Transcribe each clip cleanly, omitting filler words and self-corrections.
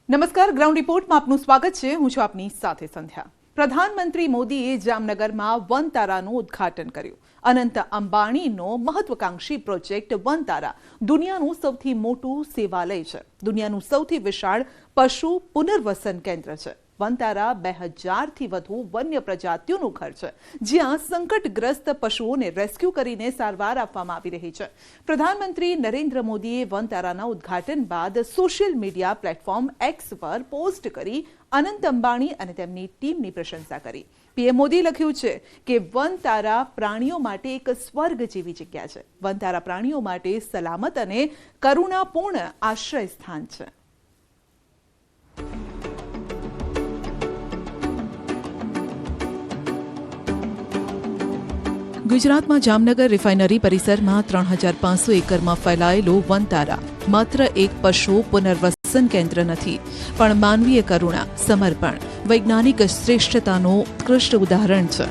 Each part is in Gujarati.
નમસ્કાર, ગ્રાઉન્ડ રિપોર્ટમાં આપનું સ્વાગત છે. હું છું આપની સાથે સંધ્યા. પ્રધાનમંત્રી મોદીએ જામનગરમાં વનતારાનું ઉદ્ઘાટન કર્યું. અનંત અંબાણીનો મહત્વકાંક્ષી પ્રોજેક્ટ વનતારા દુનિયાનું સૌથી મોટું સેવાલય છે, દુનિયાનું સૌથી વિશાળ પશુ પુનર્વસન કેન્દ્ર છે. વનતારા 2000થી વધુ વન્ય પ્રજાતિઓનું ઘર છે, જ્યાં સંકટગ્રસ્ત પશુઓને રેસ્ક્યુ કરીને સારવાર આપવામાં આવી રહી છે. પ્રધાનમંત્રી નરેન્દ્ર મોદીએ વનતારાના ઉદ્ઘાટન બાદ સોશિયલ મીડિયા પ્લેટફોર્મ એક્સ પર પોસ્ટ કરી અનંત અંબાણી અને તેમની ટીમની પ્રશંસા કરી. પીએમ મોદીએ લખ્યું છે કે વનતારા પ્રાણીઓ માટે એક સ્વર્ગ જેવી જગ્યા છે. વનતારા પ્રાણીઓ માટે સલામત અને કરુણાપૂર્ણ આશ્રય સ્થાન છે. ગુજરાતમાં જામનગર રિફાઇનરી પરિસરમાં 3500 એકરમાં ફેલાયેલો વનતારા માત્ર એક પશુ પુનર્વસન કેન્દ્ર નથી, પણ માનવીય કરુણા, સમર્પણ, વૈજ્ઞાનિક શ્રેષ્ઠતાનું ઉત્કૃષ્ટ ઉદાહરણ છે.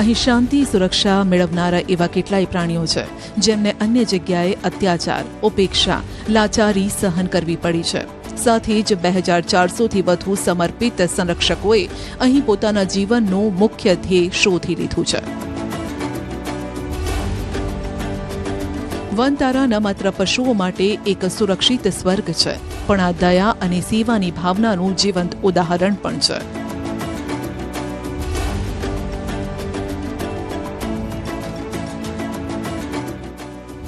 અહીં શાંતિ, સુરક્ષા મેળવનારા એવા કેટલાય પ્રાણીઓ છે જેમને અન્ય જગ્યાએ અત્યાચાર, ઉપેક્ષા, લાચારી સહન કરવી પડી છે. સાથે જ 2400થી વધુ સમર્પિત સંરક્ષકોએ અહીં પોતાના જીવનનું મુખ્ય ધ્યેય શોધી લીધું છે. વનતારા ન માત્ર પશુઓ માટે એક સુરક્ષિત સ્વર્ગ છે, પણ આ દયા અને સેવાની ભાવનાનું જીવંત ઉદાહરણ પણ છે.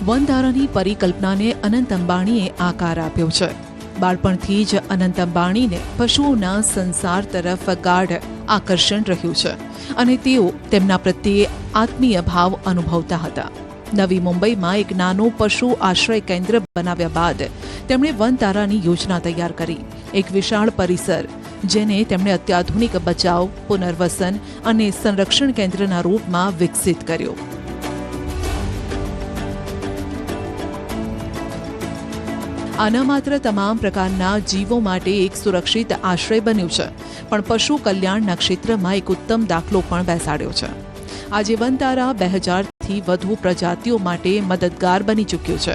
વનતારાની પરિકલ્પનાને અનંત અંબાણીએ આકાર આપ્યો છે. બાળપણથી જ અનંત અંબાણીને પશુઓના સંસાર તરફ ગાઢ આકર્ષણ રહ્યું છે અને તેઓ તેમના પ્રત્યે આત્મીય ભાવ અનુભવતા હતા. નવી મુંબઈમાં એક નાનું પશુ આશ્રય કેન્દ્ર બનાવ્યા બાદ તેમણે વનતારાની યોજના તૈયાર કરી. એક વિશાળ પરિસર જેને તેમણે અત્યાધુનિક બચાવ, પુનર્વસન અને સંરક્ષણ કેન્દ્રના રૂપમાં વિકસિત કર્યો. આ ન માત્ર તમામ પ્રકારના જીવો માટે એક સુરક્ષિત આશ્રય બન્યું છે, પણ પશુ કલ્યાણના ક્ષેત્રમાં એક ઉત્તમ દાખલો પણ બેસાડ્યો છે. આજે વનતારા 2000થી વધુ પ્રજાતિઓ માટે મદદગાર બની ચૂક્યું છે,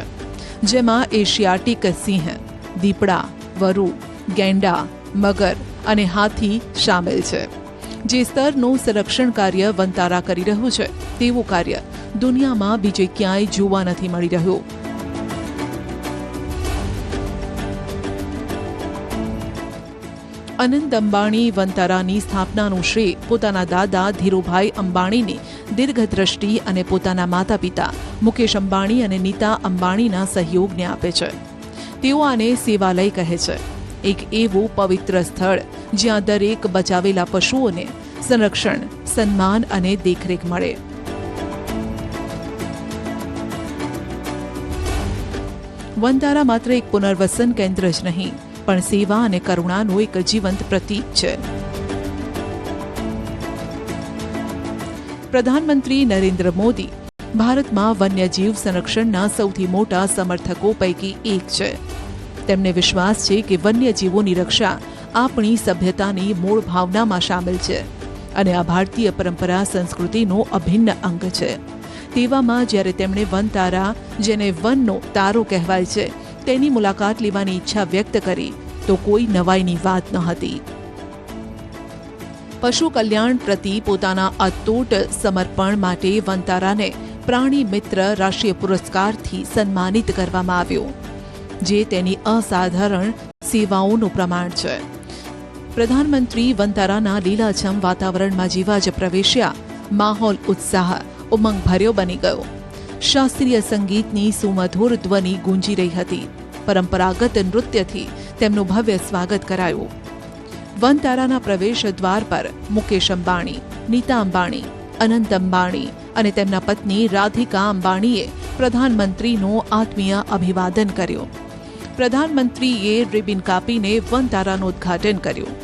જેમાં એશિયાટિક સિંહ, દીપડા, વરુ, ગેંડા, મગર અને હાથી શામેલ છે. જે સ્તરનું સંરક્ષણ કાર્ય વનતારા કરી રહ્યું છે, તેવું કાર્ય દુનિયામાં બીજે ક્યાંય જોવા નથી મળી રહ્યું. અનંત અંબાણી વનતારાની સ્થાપનાનું શ્રેય પોતાના દાદા ધીરુભાઈ અંબાણીની દીર્ઘદ્રષ્ટિ અને પોતાના માતા પિતા મુકેશ અંબાણી અને નીતા અંબાણીના સહયોગને આપે છે. તેઓ આને સેવાલય કહે છે, એક એવું પવિત્ર સ્થળ જ્યાં દરેક બચાવેલા પશુઓને સંરક્ષણ, સન્માન અને દેખરેખ મળે. વનતારા માત્ર એક પુનર્વસન કેન્દ્ર જ નહીં, પણ સેવા અને કરુણાનું એક જીવંત પ્રતીક છે. પ્રધાનમંત્રી નરેન્દ્ર મોદી ભારતમાં વન્યજીવ સંરક્ષણના સૌથી મોટા સમર્થકો પૈકી એક છે. તેમને વિશ્વાસ છે કે વન્યજીવોની રક્ષા આપણી સભ્યતાની મૂળ ભાવનામાં સામેલ છે અને આ ભારતીય પરંપરા સંસ્કૃતિનો અભિન્ન અંગ છે. તેવામાં જ્યારે તેમણે વનતારા, જેને વનનો તારો કહેવાય છે, તેની મુલાકાત લેવાની ઈચ્છા વ્યક્ત કરી તો કોઈ નવાઈની વાત ન હતી. પશુ કલ્યાણ પ્રતિ પોતાના અતૂટ સમર્પણ માટે વનતારાને પ્રાણી મિત્ર રાષ્ટ્રીય પુરસ્કારથી સન્માનિત કરવામાં આવ્યો, જે તેની અસાધારણ સેવાઓનું પ્રમાણ છે. પ્રધાનમંત્રી વનતારાના લીલાછમ વાતાવરણમાં જેવા જ પ્રવેશ્યા, માહોલ ઉત્સાહ, ઉમંગભર્યો બની ગયો. શાસ્ત્રીય સંગીતની સુમધુર ધ્વનિ ગુંજી રહી હતી. પરંપરાગત નૃત્યથી તેમનું ભવ્ય સ્વાગત કરાયું. વનતારાના પ્રવેશ દ્વાર પર મુકેશ અંબાણી, નીતા અંબાણી, અનંત અંબાણી અને તેમના પત્ની રાધિકા અંબાણીએ પ્રધાનમંત્રીનું આત્મીય અભિવાદન કર્યું. પ્રધાનમંત્રીએ રિબિન કાપીને વનતારાનું ઉદ્ઘાટન કર્યું.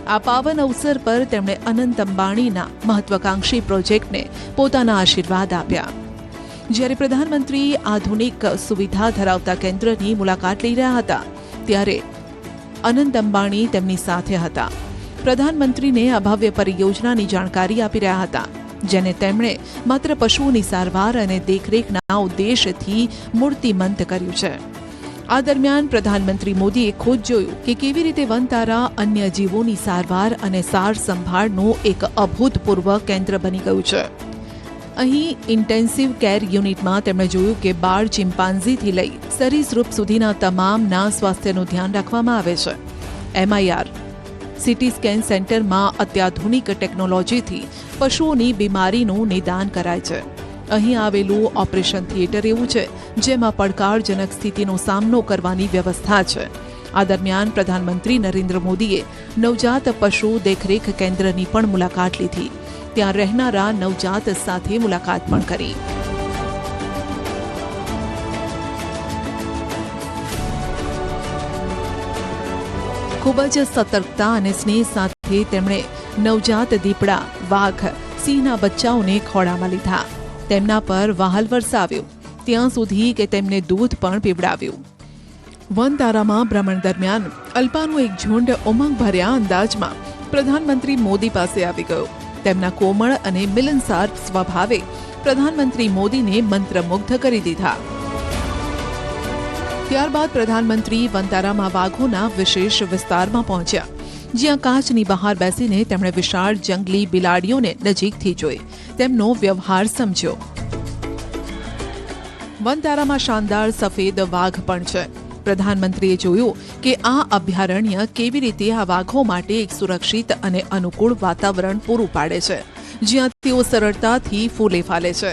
આ પાવન અવસર પર તેમણે અનંત અંબાણીના મહત્વકાંક્ષી પ્રોજેક્ટને પોતાના આશીર્વાદ આપ્યા. જ્યારે પ્રધાનમંત્રી આધુનિક સુવિધા ધરાવતા કેન્દ્રની મુલાકાત લઈ રહ્યા હતા, ત્યારે અનંત અંબાણી તેમની સાથે હતા. પ્રધાનમંત્રીને આ ભવ્ય પરિયોજનાની જાણકારી આપી રહ્યા હતા, જેને તેમણે માત્ર પશુઓની સારવાર અને દેખરેખના ઉદ્દેશથી મૂર્તિમંત કર્યું છે. આ દરમિયાન પ્રધાનમંત્રી મોદીએ ખુદ જોયું કે કેવી રીતે વનતારા અન્ય જીવોની સારવાર અને સાર સંભાળનું એક અભૂતપૂર્વ કેન્દ્ર બની ગયું છે. અહીં ઇન્ટેન્સિવ કેર યુનિટમાં તેમણે જોયું કે બાળ ચિમ્પાન્ઝીથી લઈ સરીસૃપ સુધીના તમામના સ્વાસ્થ્યનું ધ્યાન રાખવામાં આવે છે. MIR સિટી સ્કેન સેન્ટરમાં અત્યાધુનિક ટેકનોલોજીથી પશુઓની બીમારીનું નિદાન કરાય છે. અહીં આવેલું ઓપરેશન થિયેટર એવું છે જેમાં પડકારજનક સ્થિતિનો સામનો કરવાની વ્યવસ્થા છે. આ દરમિયાન પ્રધાનમંત્રી નરેન્દ્ર મોદીએ નવજાત પશુ દેખરેખ કેન્દ્રની પણ મુલાકાત લીધી. ત્યાં રહેનારા નવજાત સાથે મુલાકાત પણ કરી. ખૂબ જ સતર્કતા અને સ્નેહ સાથે તેમણે નવજાત દીપડા, વાઘ, સિંહના બચ્ચાઓને ખોળામાં લીધા. તેમના પર વહાલ વરસાવ્યું, ત્યાં સુધી કે તેમને દૂધ પણ પીવડાવ્યું. વનતારામાં ભ્રમણ દરમિયાન અલ્પાનું એક ઝુંડ ઉમંગભર્યા અંદાજમાં પ્રધાનમંત્રી મોદી પાસે આવી ગયો. તેમના કોમળ અને મિલનસાર સ્વભાવે પ્રધાનમંત્રી મોદીને મંત્રમુગ્ધ કરી દીધા. ત્યારબાદ પ્રધાનમંત્રી વનતારામાં વાઘોના વિશેષ વિસ્તારમાં પહોંચ્યા, જ્યાં કાચની બહાર બેસીને તેમણે વિશાળ જંગલી બિલાડીઓને નજીકથી જોઈ તેમનો વ્યવહાર સમજ્યો. વનતારામાં શાનદાર સફેદ વાઘ પણ છે. પ્રધાનમંત્રીએ જોયું કે આ અભયારણ્ય કેવી રીતે આ વાઘો માટે એક સુરક્ષિત અને અનુકૂળ વાતાવરણ પૂરું પાડે છે, જ્યાં તેઓ સરળતાથી ફૂલે ફાલે છે.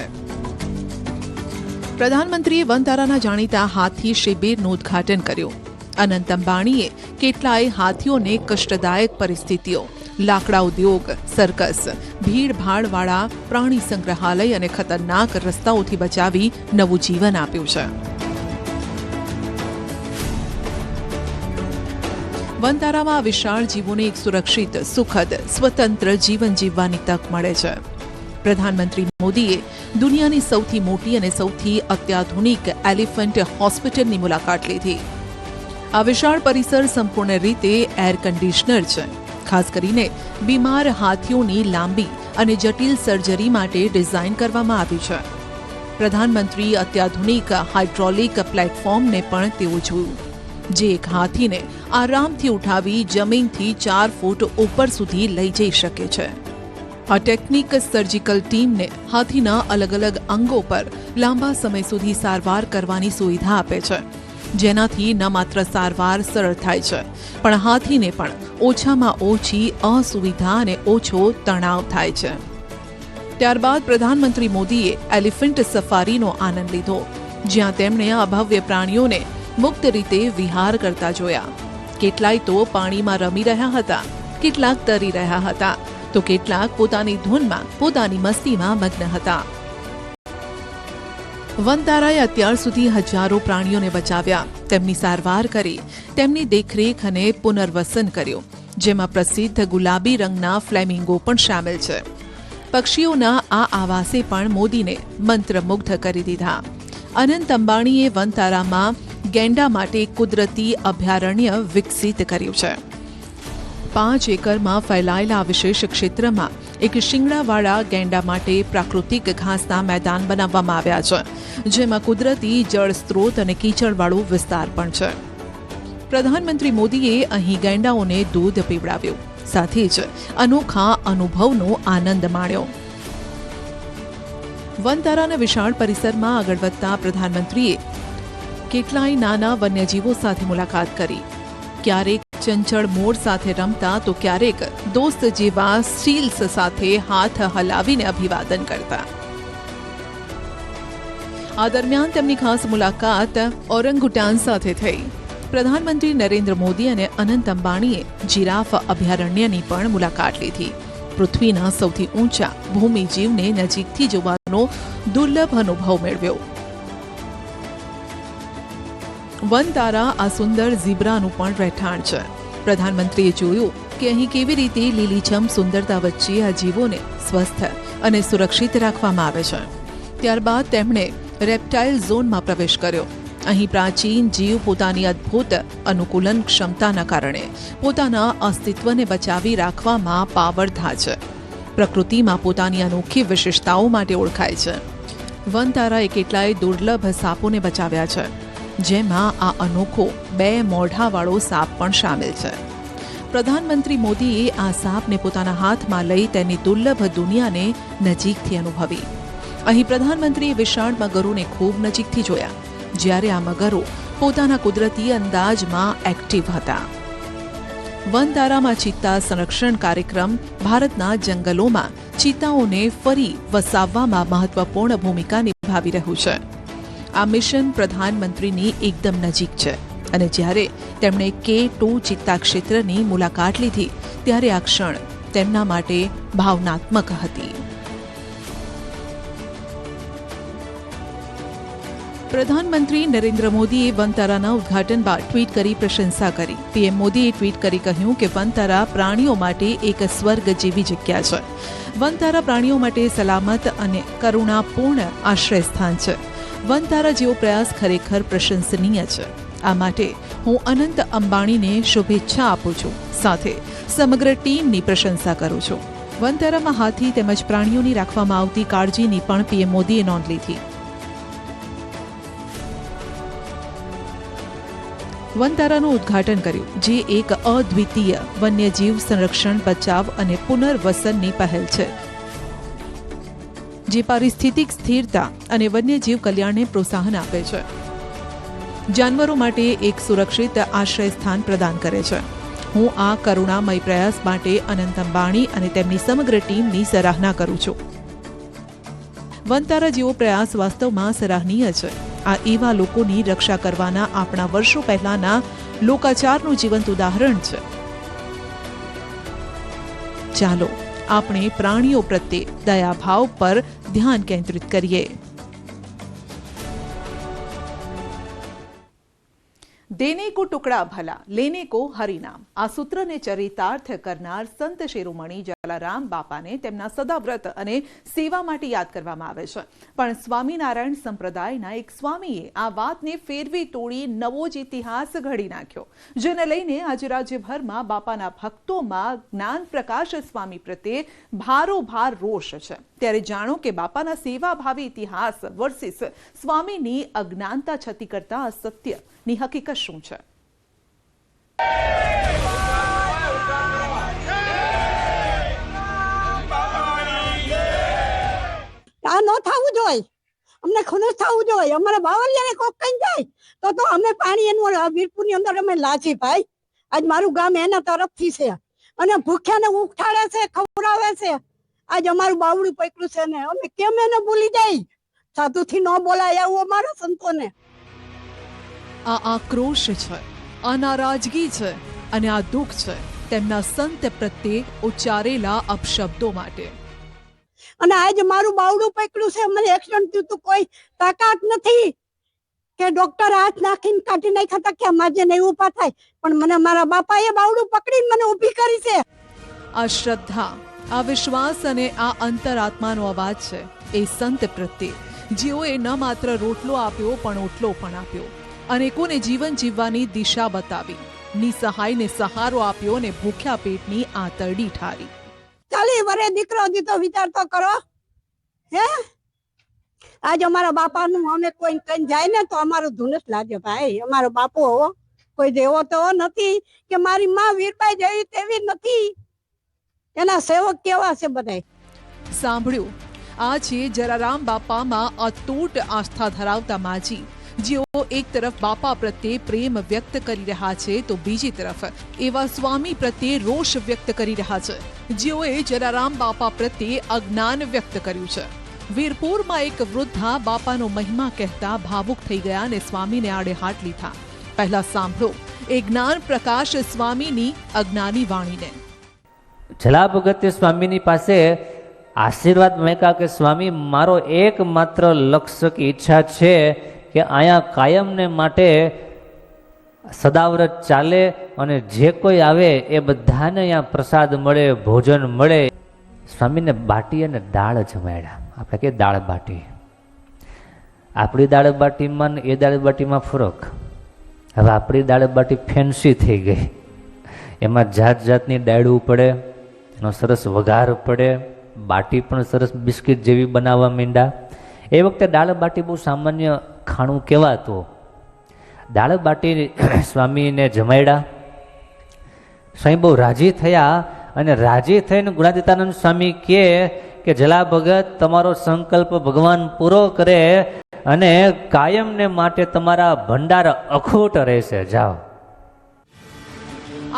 પ્રધાનમંત્રીએ વનતારાના જાણીતા હાથી શિબિરનું ઉદ્ઘાટન કર્યું. અનંત અંબાણીએ કેટલાય હાથીઓને કષ્ટદાયક પરિસ્થિતિઓ, લાકડા ઉદ્યોગ, સર્કસ, ભીડભાડવાળા પ્રાણી સંગ્રહાલય અને ખતરનાક રસ્તાઓથી બચાવી નવું જીવન આપ્યું છે. વનતારામાં વિશાળ જીવોને એક સુરક્ષિત, સુખદ, સ્વતંત્ર જીવન જીવવાની તક મળે છે. પ્રધાનમંત્રી મોદીએ દુનિયાની સૌથી મોટી અને સૌથી અત્યાધુનિક એલિફન્ટ હોસ્પિટલની મુલાકાત લીધી. આ વિશાળ પરિસર સંપૂર્ણ રીતે એર કન્ડિશનર છે. ખાસ કરીને બીમાર હાથીઓની લાંબી અને જટિલ સર્જરી માટે ડિઝાઇન કરવામાં આવી છે. પ્રધાનમંત્રી અત્યાધુનિક હાઇડ્રોલિક પ્લેટફોર્મને પણ તેઓ જોયું, જે એક હાથીને આરામથી ઉઠાવી જમીનથી 4 ફૂટ ઉપર સુધી લઈ જઈ શકે છે. આ ટેકનિક સર્જિકલ ટીમને હાથીના અલગ અલગ અંગો પર લાંબા સમય સુધી સારવાર કરવાની સુવિધા આપે છે, જેનાથી ન માત્ર સારવાર સરળ થાય છે, પણ હાથીને પણ ઓછામાં ઓછી અસુવિધા અને ઓછો તણાવ થાય છે. ત્યારબાદ પ્રધાનમંત્રી મોદીએ એલિફન્ટ સફારીનો આનંદ લીધો, જ્યાં તેમણે આ ભવ્ય પ્રાણીઓને મુક્ત રીતે વિહાર કરતા જોયા. કેટલાય તો પાણીમાં રમી રહ્યા હતા, કેટલાક તરી રહ્યા હતા, તો કેટલાક પોતાની ધૂનમાં, પોતાની મસ્તીમાં મગ્ન હતા. વનતારાએ અત્યાર સુધી હજારો પ્રાણીઓને બચાવ્યા, તેમની સારવાર કરી, તેમની દેખરેખ અને પુનર્વસન કર્યું, જેમાં પ્રસિદ્ધ ગુલાબી રંગના ફ્લેમિંગો પણ શામેલ છે. પક્ષીઓના આ આવાસે પણ મોદીને મંત્રમુગ્ધ કરી દીધા. અનંત અંબાણીએ વનતારામાં ગેંડા માટે કુદરતી અભયારણ્ય વિકસિત કર્યું છે. 5 એકરમાં ફેલાયેલા આ વિશેષ ક્ષેત્રમાં એક શિંગડાવાળા ગેંડા માટે પ્રાકૃતિક ઘાસના મેદાન બનાવવામાં આવ્યા છે, જેમાં કુદરતી જળ સ્ત્રોત અને કીચડવાળો વિસ્તાર પણ છે. પ્રધાનમંત્રી મોદીએ અહીં ગેંડાઓને દૂધ પીવડાવ્યું, સાથે જ અનોખા અનુભવનો આનંદ માણ્યો. વનતારાના વિશાળ પરિસરમાં આગળ વધતા પ્રધાનમંત્રીએ કેટલાય નાના વન્યજીવો સાથે મુલાકાત કરી. ક્યારેક ચંચળ મોર સાથે રમતા, તો ક્યારેક દોસ્ત જેવા સ્ટીલ્સ સાથે હાથ હલાવીને અભિવાદન કરતા. આ દરમિયાન તેમની ખાસ મુલાકાત ઓરંગુટાન સાથે થઈ. પ્રધાનમંત્રી નરેન્દ્ર મોદી અને અનંત અંબાણીએ જીરાફ અભયારણ્યની પણ મુલાકાત લીધી. પૃથ્વીના સૌથી ઊંચા ભૂમિજીવને નજીકથી જોવાનો દુર્લભ અનુભવ મેળવ્યો. વનતારા આ સુંદર ઝીબ્રાનું પણ રહેઠાણ છે. પ્રધાનમંત્રીએ જોયું કે અહીં કેવી રીતે લીલીછમ સુંદરતા વચ્ચે આ જીવોને સ્વસ્થ અને સુરક્ષિત રાખવામાં આવે છે. ત્યારબાદ તેમણે રેપ્ટાઇલ ઝોનમાં પ્રવેશ કર્યો. અહીં પ્રાચીન જીવ પોતાની અદ્ભુત અનુકૂલન ક્ષમતાના કારણે પોતાના અસ્તિત્વને બચાવી રાખવામાં પાવરધા છે. પ્રકૃતિમાં પોતાની અનોખી વિશેષતાઓ માટે ઓળખાય છે. વનતારાએ કેટલાય દુર્લભ સાપોને બચાવ્યા છે, જેમાં આ અનોખો 2 મોઢાવાળો સાપ પણ સામેલ છે. પ્રધાનમંત્રી મોદીએ આ સાપને પોતાના હાથમાં લઈ તેની દુર્લભ દુનિયાને નજીકથી અનુભવી. અહીં પ્રધાનમંત્રીએ વિશાળ મગરોને ખૂબ નજીકથી જોયા, જ્યારે આ મગરો પોતાના કુદરતી અંદાજમાં એક્ટિવ હતા. વનતારામાં ચિત્તા સંરક્ષણ કાર્યક્રમ ભારતના જંગલોમાં ચિત્તાઓને ફરી વસાવવામાં મહત્વપૂર્ણ ભૂમિકા નિભાવી રહ્યું છે. આ મિશન પ્રધાનમંત્રીની એકદમ નજીક છે અને જ્યારે તેમણે K2 ચિત્તા ક્ષેત્રની મુલાકાત લીધી ત્યારે આ ક્ષણ તેમના માટે ભાવનાત્મક હતી. પ્રધાનમંત્રી નરેન્દ્ર મોદીએ વનતારાના ઉદ્ઘાટન બાદ ટ્વીટ કરી પ્રશંસા કરી. પીએમ મોદીએ ટ્વીટ કરી કહ્યું કે વનતારા પ્રાણીઓ માટે એક સ્વર્ગ જેવી જગ્યા છે. વનતારા પ્રાણીઓ માટે સલામત અને કરુણાપૂર્ણ આશ્રય સ્થાન છે. વનતારા જેવો પ્રયાસ ખરેખર પ્રશંસનીય છે. આ માટે હું અનંત અંબાણીને શુભેચ્છા આપું છું, સાથે સમગ્ર ટીમની પ્રશંસા કરું છું. વનતારામાં હાથી તેમજ પ્રાણીઓની રાખવામાં આવતી કાળજીની પણ પીએમ મોદીએ નોંધ લીધી. વનતારાનું ઉદ્ઘાટન કર્યું, જે એક અદ્વિતીય વન્યજીવ સંરક્ષણ, બચાવ અને પુનર્વસનની પહેલ છે, જે પારિસ્થિતિક સ્થિરતા અને વન્યજીવ કલ્યાણને પ્રોત્સાહન આપે છે. જાનવરો માટે એક સુરક્ષિત આશ્રય સ્થાન પ્રદાન કરે છે. હું આ કરુણામય પ્રયાસ માટે અનંત અંબાણી અને તેમની સમગ્ર ટીમની સરાહના કરું છું. વનતારા જેવો પ્રયાસ વાસ્તવમાં સરાહનીય છે. આ એવા લોકોની રક્ષા કરવાના આપણા વર્ષો પહેલાના લોકાચારનું જીવંત ઉદાહરણ છે. ચાલો આપણે પ્રાણીઓ પ્રત્યે દયાભાવ પર ધ્યાન કેન્દ્રિત કરીએ. देने को टुकड़ा भला, लेने को हरिनाम. આ સૂત્રને ચરિતાર્થ કરનાર સંત શિરોમણી જલારામ બાપાને તેમના સદાવ્રત અને સેવા માટે યાદ કરવામાં આવે છે. પણ સ્વામિનારાયણ સંપ્રદાયના એક સ્વામીએ આ વાતને ફેરવી તોડી નવો જ ઇતિહાસ ઘડી નાખ્યો, જેને લઈને આજે રાજ્યભરમાં બાપાના ભક્તોમાં જ્ઞાન પ્રકાશ સ્વામી પ્રત્યે ભારોભાર રોષ છે. ત્યારે જાણો કે બાપાના સેવાભાવી ઇતિહાસ વર્સિસ સ્વામીની અજ્ઞાનતા છતી કરતા સત્ય ની હકીકત શું છે. આ ન થવું જોઈએ, અમને ખુશ થવું જોઈએ. અમારા બાવળિયાને કોક કઈ જાય તો અમે પાણી એનું વીરપુરની અંદર અમે લાજી ભાઈ. આજ મારું ગામ એના તરફથી છે અને ભૂખ્યાને ઉઠાડે છે, ખવડાવે છે. આજ અમારું બાવડું પકડ્યું છે ને અમે કેમ એને ભૂલી જાય? સાધુથી ન બોલાય એવું અમારા સંતોને. આ આક્રોશ છે, આ નારાજગી છે અને આ દુઃખ છે તેમના સંત પ્રત્યે ઉચ્ચારેલા અપશબ્દો માટે. અને આજ મારું બાવડું પકડ્યું છે, મને એક્સિડન્ટ થયું તો કોઈ તાકાત નથી કે ડોક્ટર હાથ નાખીને કાઢી નાખ્યા હતા કે માજે નહીં ઊભા થાય, પણ મને મારા બાપાએ બાવડું પકડીને મને ઊભી કરી છે. આ શ્રદ્ધા, આ વિશ્વાસ અને આ અંતરાત્માનો અવાજ છે એ સંત પ્રત્યે, જેઓએ ન માત્ર રોટલો આપ્યો પણ ઓટલો પણ આપ્યો, અનેકોને જીવન જીવવાની દિશા બતાવી, નિસહાયને સહારો આપ્યો અને ભૂખ્યા પેટની આંતરડી ઠારી. ચાલી વરે દીકરો દીધો વિચાર તો કરો. હે આજ અમારા બાપાનું અમે કોઈ કઈ જાય ને તો અમારું ધૂનસ લાગે ભાઈ. અમારો બાપો કોઈ જેવો તો નથી કે મારી માં વીરબાઈ જેવી તેવી નથી. એના સેવક કેવા છે બધા. સાંભળ્યું, આ છે જલારામ બાપામાં અતૂટ આસ્થા ધરાવતા માજી, જેઓ એક તરફ બાપા પ્રત્યે પ્રેમ વ્યક્ત કરી રહ્યા છે તો બીજી તરફ એવા સ્વામી પ્રત્યે રોષ વ્યક્ત કરી રહ્યા છે, જેઓએ જલારામ બાપા પ્રત્યે અજ્ઞાન વ્યક્ત કર્યું છે. વીરપુરમાં એક વૃદ્ધા બાપાનો મહિમા કહેતા ભાવુક થઈ ગયા અને સ્વામીને આડે હાથ લીધા. પહેલા સાંભળો એ જ્ઞાન પ્રકાશ સ્વામીની અજ્ઞાની વાણીને. જલાભગત્ય સ્વામીની પાસે આશીર્વાદ મેકા કે સ્વામી, મારો એકમાત્ર લક્ષ્ય કે ઈચ્છા છે કે અહીંયા કાયમને માટે સદાવ્રત ચાલે અને જે કોઈ આવે એ બધાને અહીંયા પ્રસાદ મળે, ભોજન મળે. સ્વામીને બાટી અને દાળ જમાડ્યા. આપણે કે દાળ બાટી, આપણી દાળ બાટીમાં એ દાળ બાટીમાં ફરક. હવે આપણી દાળ બાટી ફેન્સી થઈ ગઈ, એમાં જાત જાતની ડાળું પડે, એનો સરસ વઘાર પડે, બાટી પણ સરસ બિસ્કિટ જેવી બનાવવા માંડ્યા. એ વખતે દાળ બાટી બહુ સામાન્ય ખાણું કહેવાતું. દાળ બાટી સ્વામીને જમાડ્યા. સ્વામી બહુ રાજી થયા અને રાજી થઈને ગુણાતીતાનંદ સ્વામી કહે કે જલા ભગત, તમારો સંકલ્પ ભગવાન પૂરો કરે અને કાયમને માટે તમારા ભંડાર અખૂટ રહેશે, જાઓ.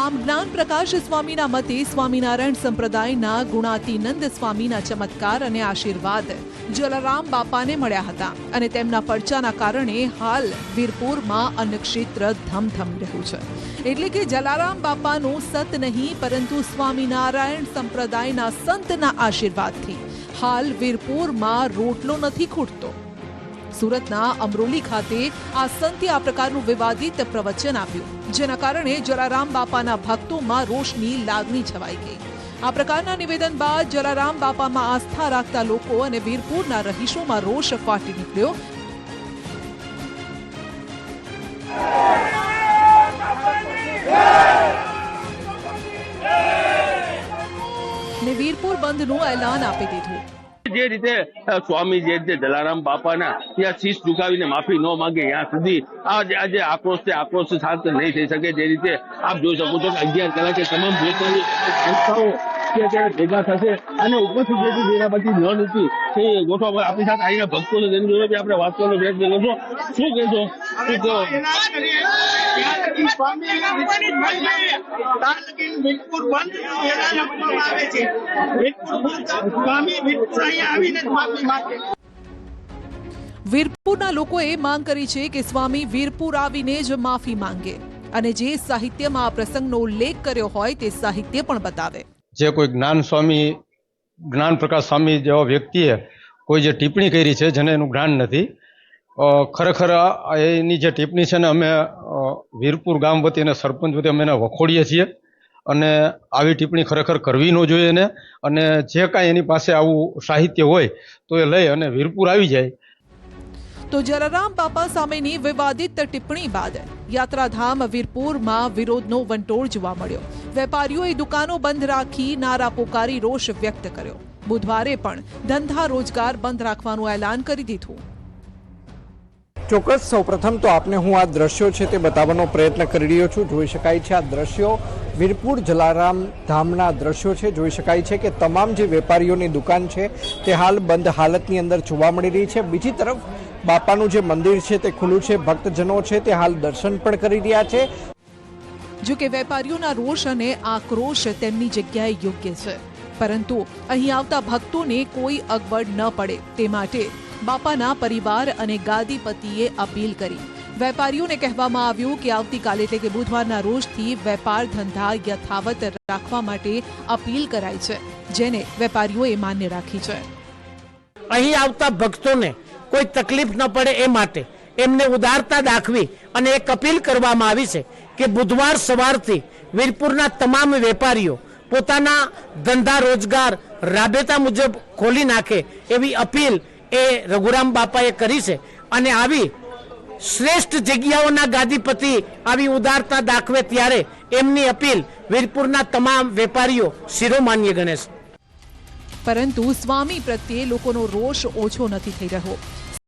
આમ જ્ઞાન પ્રકાશ સ્વામીના મતે સ્વામિનારાયણ સંપ્રદાયના ગુણાતીનંદ સ્વામીના ચમત્કાર અને આશીર્વાદ જલારામ બાપાને મળ્યા હતા અને તેમના પરચાના કારણે હાલ વીરપુરમાં અન્નક્ષેત્ર ધમધમી રહ્યું છે. એટલે કે જલારામ બાપાનું સત નહીં પરંતુ સ્વામિનારાયણ સંપ્રદાયના સંતના આશીર્વાદથી હાલ વીરપુરમાં રોટલો નથી ખૂટતો. સુરતના અમરોલી ખાતે આ સંતે આ પ્રકારનું વિવાદિત પ્રવચન આપ્યું, જેના કારણે જલારામ બાપાના ભક્તોમાં રોષની લાગણી છવાઈ ગઈ. આ પ્રકારના નિવેદન બાદ જલારામ બાપામાં આસ્થા રાખતા લોકો અને વીરપુરના રહીશોમાં રોષ ફાટી નીકળ્યો. ને વીરપુર બંધનું એલાન આપી દીધું. જે રીતે સ્વામી જે રીતે જલારામ બાપાના ત્યાં શીશ ઝુકાવીને માફી ન માંગે ત્યાં સુધી આજે આક્રોશ છે, આક્રોશ શાંત નહીં થઈ શકે. જે રીતે આપ જોઈ શકો છો કે 11 કલાકે તમામ સંસ્થાઓ ભેગા થશે અને ઉપસ્થિત જેના પછી લોન હતી તે ગોઠવા આપણી સાથે આવીને ભક્તોને તેની જોડે આપણે વાત કરવાનો પ્રયત્ન કરશો. શું કહેશો? શું કહો? વીરપુરના લોકોએ માંગ કરી છે કે સ્વામી વીરપુર આવીને જ માફી માંગે અને જે સાહિત્યમાં આ પ્રસંગનો ઉલ્લેખ કર્યો હોય તે સાહિત્ય પણ બતાવે. જે કોઈ જ્ઞાન સ્વામી, જ્ઞાન પ્રકાશ સ્વામી જેવા વ્યક્તિએ કોઈ જે ટિપ્પણી કરી છે જેને એનું જ્ઞાન નથી, ખરેખર એની જે ટિપ્પણી છે ને અમે વીરપુર ગામ વતી અને સરપંચ વતી અમે એને વખોડીએ છીએ અને આવી ટિપ્પણી ખરેખર કરવી ન જોઈએ ને. અને જે કાંઈ એની પાસે આવું સાહિત્ય હોય તો એ લઈ અને વીરપુર આવી જાય. તો જલારામ બાપા સામેની વિવાદિત ટિપ્પણી બાદ યાત્રાધામ વીરપુરમાં વિરોધનો વંટોળ જોવા મળ્યો. વેપારીઓએ દુકાનો બંધ રાખી નારા પોકારી રોષ વ્યક્ત કર્યો. બુધવારે પણ ધંધા રોજગાર બંધ રાખવાનું એલાન કરી દીધું. ચોક્કસ, સૌપ્રથમ તો આપને હું આ દ્રશ્યો છે તે બતાવવાનો પ્રયત્ન કરી રહ્યો છું. જોઈ શકાય છે આ દ્રશ્યો વીરપુર જલારામ ધામના દ્રશ્યો છે. જોઈ શકાય છે કે તમામ જે વેપારીઓની દુકાન છે તે હાલ બંધ હાલતની અંદર જોવા મળી રહી છે. બીજી તરફ બાપાનું જે મંદિર છે તે ખુલ્લું છે. ભક્તજનો છે તે હાલ દર્શન પણ કરી રહ્યા છે. જો કે વેપારીઓના રોષ અને આક્રોશ તેમની જગ્યાએ યોગ્ય છે, પરંતુ અહીં આવતા ભક્તોને કોઈ અગવડ ન પડે તે માટે બાપાના પરિવાર અને ગાદીપતિએ અપીલ કરી. વેપારીઓને કહેવામાં આવ્યું કે આવતીકાલે એટલે કે બુધવારના રોજથી વેપાર ધંધા યથાવત રાખવા માટે અપીલ કરાઈ છે, જેને વેપારીઓએ માન્ય રાખી છે. અહીં આવતા ભક્તોને કોઈ તકલીફ ન પડે એ માટે એમને ઉદારતા દાખવી અને એક અપીલ કરવામાં આવી છે કે બુધવાર સવારથી વીરપુરના તમામ વેપારીઓ પોતાના ધંધા રોજગાર રાબેતા મુજબ ખોલી નાખે એવી અપીલ એ રઘુરામ બાપાએ કરી છે. અને આવી શ્રેષ્ઠ જગ્યાઓના ગાદીપતિ આવી ઉદારતા દાખવે ત્યારે એમની અપીલ વીરપુરના તમામ વેપારીઓ શિરોમાન્ય ગણે છે. પરંતુ સ્વામી પ્રત્યે લોકોનો રોષ ઓછો નથી થઈ રહ્યો.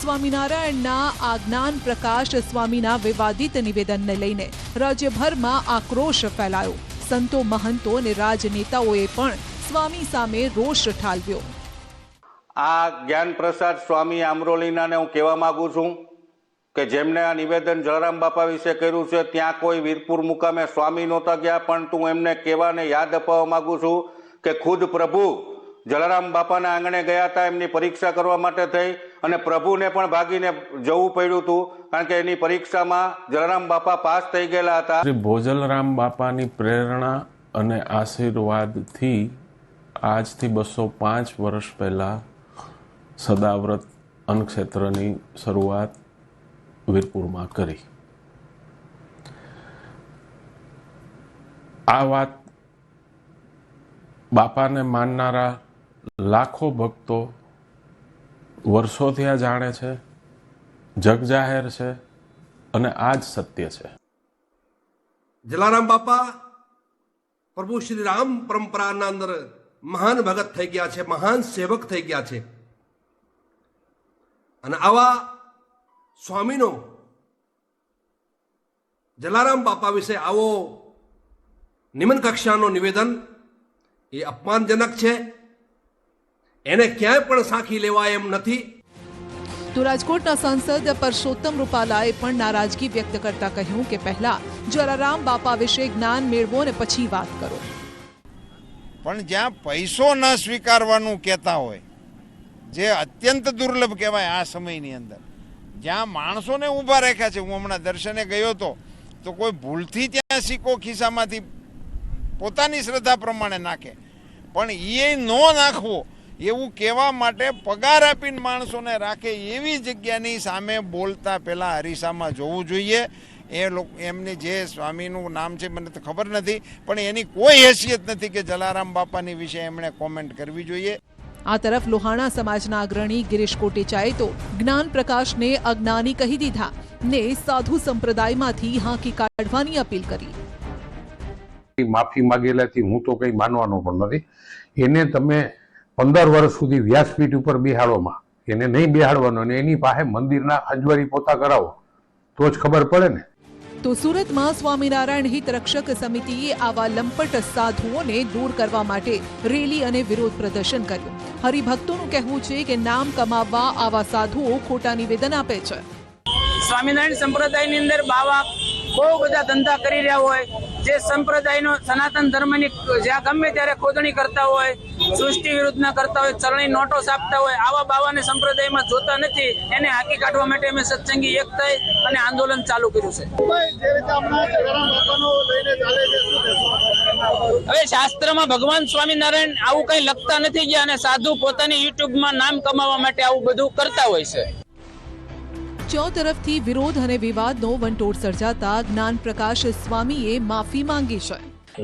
સ્વામિનારાયણના આ જ્ઞાન પ્રકાશ સ્વામીના વિવાદિત નિવેદનને લઈને રાજ્યભરમાં આક્રોશ ફેલાયો. સંતો, મહંતો અને રાજનેતાઓએ પણ સ્વામી સામે રોષ ઠાલવ્યો. આ જ્ઞાન પ્રસાદ સ્વામી આમરોલીનાને હું કહેવા માંગુ છું કે જેમને આ નિવેદન જલારામ બાપા વિશે કર્યું છે ત્યાં કોઈ વીરપુર મુકામે સ્વામી નહોતા ગયા, પણ હું એમને કહેવાને યાદ અપાવવા માંગુ છું કે ખુદ પ્રભુ જલારામ બાપાના આંગણે ગયા હતા એમની પરીક્ષા કરવા માટે થઈ, અને પ્રભુને પણ ભાગીને જવું પડ્યું હતું કારણ કે એની પરીક્ષામાં જલારામ બાપા પાસ થઈ ગયેલા હતા. શ્રી ભોજલરામ બાપાની પ્રેરણા અને આશીર્વાદથી આજથી 205 વર્ષ પહેલા સદાવ્રત અન્નક્ષેત્રની શરૂઆત વીરપુરમાં કરી. આ વાત બાપાને માનનારા લાખો ભક્તો વર્ષોથી આ જાણે છે, જગ જાહેર છે અને આ જ સત્ય છે. જલારામ બાપા પ્રભુ શ્રી રામ પરંપરાના અંદર મહાન ભગત થઈ ગયા છે, મહાન સેવક થઈ ગયા છે. અને આવા સ્વામીનો જલારામ બાપા વિશે આવો નિમ્ન કક્ષાનો નિવેદન એ અપમાનજનક છે. એને ક્યાંય પણ સાંખી લેવાય એમ નથી. તો રાજકોટના સાંસદ પરસોત્તમ રૂપાલાએ પણ નારાજગી વ્યક્ત કરતા કહ્યું કે પહેલા જલારામ બાપા વિશે જ્ઞાન મેળવો અને પછી વાત કરો. પણ જ્યાં પૈસો ન સ્વીકારવાનું કહેતા હોય, જે અત્યંત દુર્લભ કહેવાય આ સમયની અંદર, જ્યાં માણસોને ઊભા રાખ્યા છે. હું હમણાં દર્શને ગયો હતો તો કોઈ ભૂલથી ત્યાં સિક્કો ખિસ્સામાંથી પોતાની શ્રદ્ધા પ્રમાણે નાખે, પણ એ ન નાખવો એવું કહેવા માટે પગાર આપીને માણસોને રાખે એવી જગ્યાની સામે બોલતા પહેલાં અરીસામાં જોવું જોઈએ. એ લોકો એમની જે સ્વામીનું નામ છે મને તો ખબર નથી, પણ એની કોઈ હેસિયત નથી કે જલારામ બાપાની વિશે એમણે કોમેન્ટ કરવી જોઈએ. આ તરફ લોહાણા સમાજના અગ્રણી ગિરીશ કોટેચાએ તો જ્ઞાન પ્રકાશને અજ્ઞાની કહી દીધા ને સાધુ સંપ્રદાયમાંથી હાંકી કાઢવાની અપીલ કરી. માફી માંગેલાથી હું તો કંઈ માનવાનો પણ નથી. એને તમે 15 વર્ષ સુધી વ્યાસપીઠ ઉપર બેહાડોમાં, એને નહીં બેહાડવાનો અને એની પાસે મંદિરના અંજવારી પોતા કરાવો તો જ ખબર પડે ને. તો સુરતમાં સ્વામિનારાયણ હિત રક્ષક સમિતિએ આવા લંપટ સાધુઓને દૂર કરવા માટે રેલી અને વિરોધ પ્રદર્શન કર્યું. હરિભક્તોનું કહેવું છે કે નામ કમાવવા આવા સાધુઓ ખોટા નિવેદન આપે છે. સ્વામિનારાયણ સંપ્રદાયની અંદર બાવા બહુ બધા ધંધા કરી રહ્યા હોય, જે સંપ્રદાયનો સનાતન ધર્મની જ્યાં ગમે ત્યારે ખોદણી કરતા હોય, સૃષ્ટિ વિરુદ્ધના કરતા હોય, ચલણી નોટો છાપતા હોય, આવા બાવાને સંપ્રદાયમાં જોતા નથી. એને હાંકી કાઢવા માટે અમે સત્સંગી એક થઈ અને આંદોલન ચાલુ કર્યું છે. હવે શાસ્ત્રમાં ભગવાન સ્વામિનારાયણ આવું કઈ લખતા નથી ગયા અને સાધુ પોતાની યુટ્યુબમાં નામ કમાવા માટે આવું બધું કરતા હોય છે. ચો તરફથી વિરોધ અને વિવાદનો વંટોળ સર્જાતા જ્ઞાન પ્રકાશ સ્વામીએ માફી માંગી છે.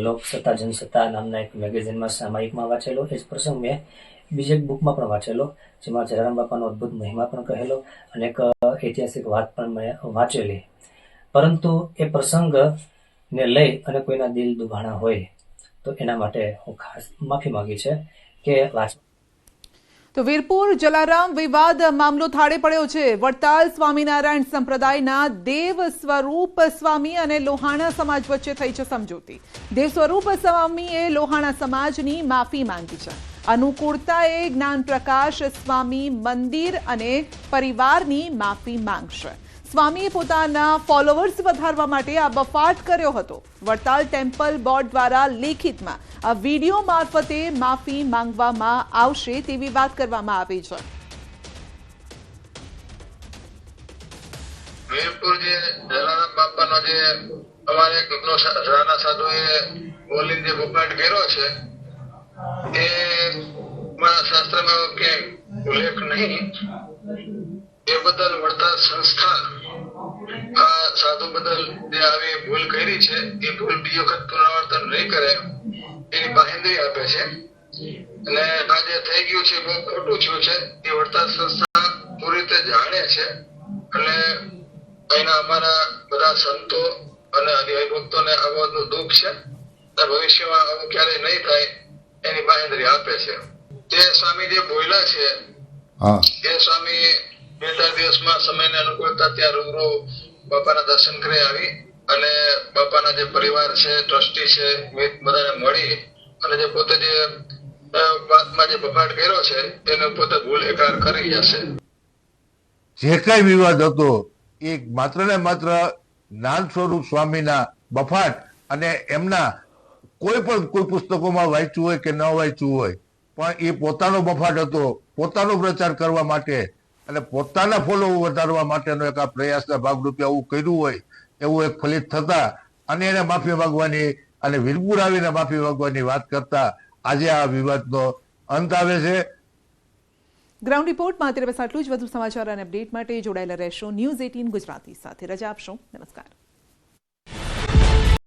લોકસત્તા જનસત્તા નામના એક મેગેઝિનમાં સામાયિકમાં વાંચેલો એ જ પ્રસંગ મેં બીજી એક બુકમાં પણ વાંચેલો, જેમાં જલારામ બાપાનો અદ્ભુત મહિમા પણ કહેલો અને એક ઐતિહાસિક વાત પણ મેં વાંચેલી. પરંતુ એ પ્રસંગને લઈ અને કોઈના દિલ દુભાણા હોય તો એના માટે હું ખાસ માફી માંગી છે કે તો વીરપુર જલારામ વિવાદ મામલો થાળે પડ્યો છે. વડતાલ સ્વામિનારાયણ સંપ્રદાયના દેવ સ્વરૂપ સ્વામી અને લોહાણા સમાજ વચ્ચે થઈ છે સમજૂતી. દેવ સ્વરૂપ સ્વામીએ લોહાણા સમાજની માફી માંગી છે. અનુકૂળતાએ જ્ઞાન પ્રકાશ સ્વામી મંદિર અને પરિવારની માફી માંગશે. સ્વામીએ પોતાના ફોલોવર્સ વધારવા માટે આ બફાટ કર્યો હતો. વડતાલ ટેમ્પલ બોર્ડ દ્વારા લેખિતમાં આ વિડીયો મારફતે માફી માંગવામાં આવશે તેવી વાત કરવામાં આવી છે. વીરપુર જે જલારામ બાપાનો જે અમારે એક રાણા સાધુએ બોલીને જે બફાટ કર્યો છે એ મારા શાસ્ત્રમાં કે ઉલ્લેખ નહીં. એ બદલ વડતાલ સંસ્થા આ સાધુ બદલ જે આવી ભૂલ કરી છે એ ભૂલ બીજી વખત પુનરાવર્તન નહીં કરે એની બાહેંધરી આપે છે. અને આ જે થઈ ગયું છે બહુ ખોટું થયું છે એ વડતાલ સંસ્થા પૂરી રીતે જાણે છે. એટલે અહીંના અમારા બધા સંતો અને હરિભક્તોને આ બાબતનું દુઃખ છે. ભવિષ્યમાં આવું ક્યારેય નહીં થાય એની બાહેંધરી આપે છે. તે સ્વામી જે બોલ્યા છે એ સ્વામી 2-4 દિવસમાં સમયને અનુકૂળતા ત્યાં રૂબરૂ બાપાના દર્શન કરી આવી અને બાપાના જે પરિવાર છે, ટ્રસ્ટી છે, બધાને મળી અને જે પોતે જે વાતમાં જે બફાટ કર્યો છે એને પોતે ભૂલ એકરાર કરી જશે. જે કઈ વિવાદ હતો એ માત્ર ને માત્ર જ્ઞાન સ્વરૂપ સ્વામીના બફાટ અને એમના કોઈ પુસ્તકોમાં વાંચ્યું હોય કે ન વાંચ્યું હોય પણ એ પોતાનો બફાટ હતો, પોતાનો પ્રચાર કરવા માટે અને પોતાના ફોલો વધારવા માટેનો એક આ પ્રયાસના ભાગરૂપે આવું કર્યું હોય એવું એક ફલિત થતા અને એને માફી માંગવાની અને વીરપુર આવીને માફી માંગવાની વાત કરતા આજે આ વિવાદનો અંત આવે છે. ગ્રાઉન્ડ રિપોર્ટમાં અત્યારે બસ આટલું જ. વધુ સમાચાર અને અપડેટ માટે જોડાયેલા રહેશો ન્યૂઝ 18 ગુજરાતી સાથે. રજા આપશો. નમસ્કાર.